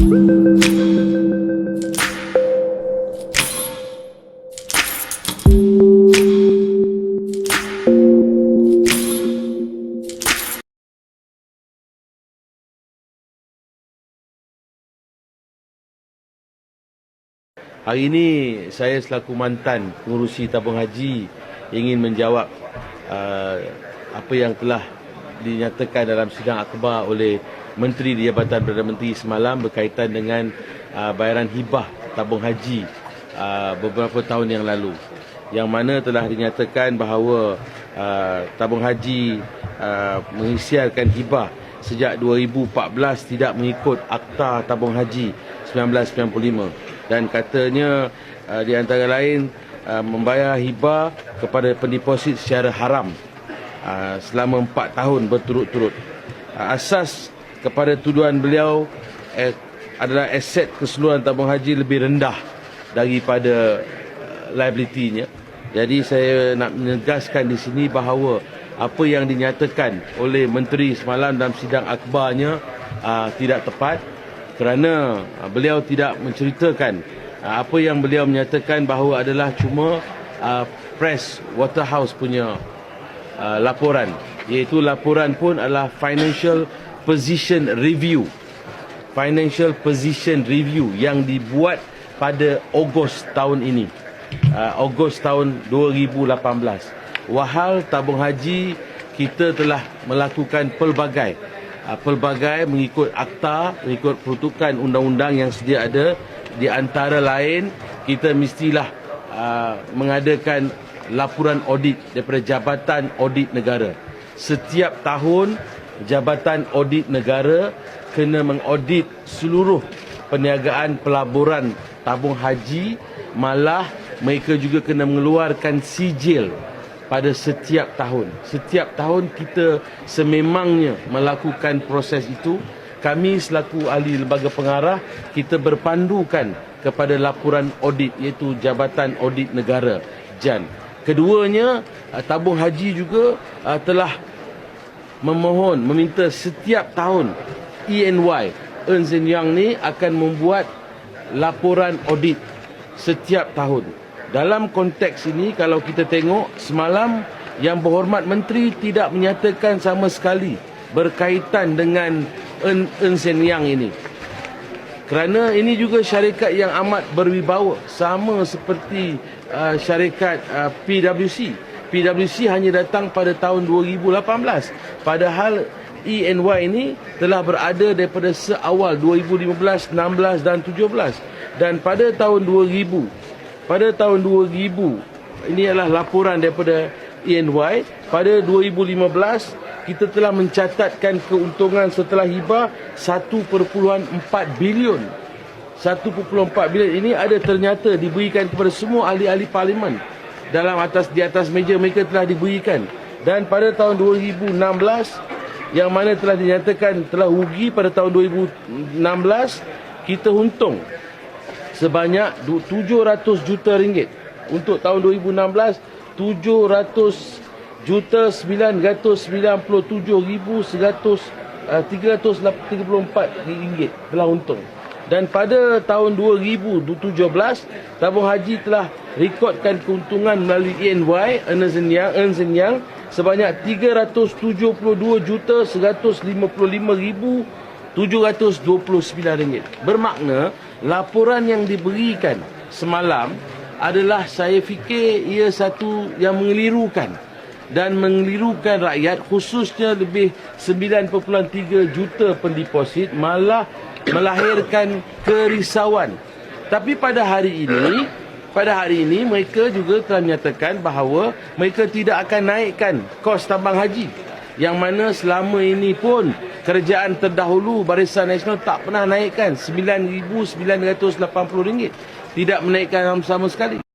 Hari ini saya selaku mantan pengurusi tabung haji ingin menjawab apa yang telah dinyatakan dalam sidang akhbar oleh Menteri di Jabatan Perdana Menteri semalam berkaitan dengan bayaran hibah tabung haji beberapa tahun yang lalu, yang mana telah dinyatakan bahawa tabung haji mengisytiharkan hibah sejak 2014 tidak mengikut Akta Tabung Haji 1995. Dan katanya di antara lain membayar hibah kepada pendeposit secara haram selama 4 tahun berturut-turut. Asas kepada tuduhan beliau adalah aset keseluruhan tabung haji lebih rendah daripada liability-nya. Jadi saya nak menegaskan di sini bahawa apa yang dinyatakan oleh Menteri semalam dalam sidang akhbarnya tidak tepat, kerana beliau tidak menceritakan apa yang beliau menyatakan bahawa adalah cuma Press Waterhouse punya laporan, iaitu laporan pun adalah Financial Position Review yang dibuat pada Ogos tahun ini, Ogos tahun 2018. Wahal tabung haji kita telah melakukan pelbagai mengikut akta, mengikut peruntukan undang-undang yang sedia ada. Di antara lain, kita mestilah mengadakan laporan audit daripada Jabatan Audit Negara. Setiap tahun, Jabatan Audit Negara kena mengaudit seluruh perniagaan pelaburan tabung haji, malah mereka juga kena mengeluarkan sijil pada setiap tahun. Setiap tahun kita sememangnya melakukan proses itu. Kami selaku ahli lembaga pengarah, kita berpandukan kepada laporan audit, iaitu Jabatan Audit Negara, JAN. Keduanya, tabung haji juga telah meminta setiap tahun EY, Ernst & Young ni akan membuat laporan audit setiap tahun. Dalam konteks ini, kalau kita tengok semalam, Yang Berhormat Menteri tidak menyatakan sama sekali berkaitan dengan Ernst & Young ini. Kerana ini juga syarikat yang amat berwibawa, sama seperti syarikat PwC. PwC hanya datang pada tahun 2018. Padahal EY ini telah berada daripada seawal 2015, 16 dan 17. Dan pada tahun 2000, ini adalah laporan daripada EY, pada 2015 kita telah mencatatkan keuntungan setelah hibah 1.4 bilion. 1.4 bilion ini ada ternyata diberikan kepada semua ahli-ahli parlimen. Di atas meja mereka telah diberikan. Dan pada tahun 2016, yang mana telah dinyatakan telah rugi pada tahun 2016, kita untung sebanyak 700 juta ringgit. Untuk tahun 2016, 797,334 ringgit telah untung. Dan pada tahun 2017, tabung haji telah rekodkan keuntungan melalui EY, Ernst & Young sebanyak 372,155,729 ringgit. Bermakna laporan yang diberikan semalam adalah, saya fikir ia satu yang mengelirukan dan mengelirukan rakyat, khususnya lebih 9.3 juta pendeposit, malah melahirkan kerisauan. Tapi pada hari ini mereka juga telah menyatakan bahawa mereka tidak akan naikkan kos tambang haji, yang mana selama ini pun kerajaan terdahulu Barisan Nasional tak pernah naikkan RM9,980, tidak menaikkan sama sekali.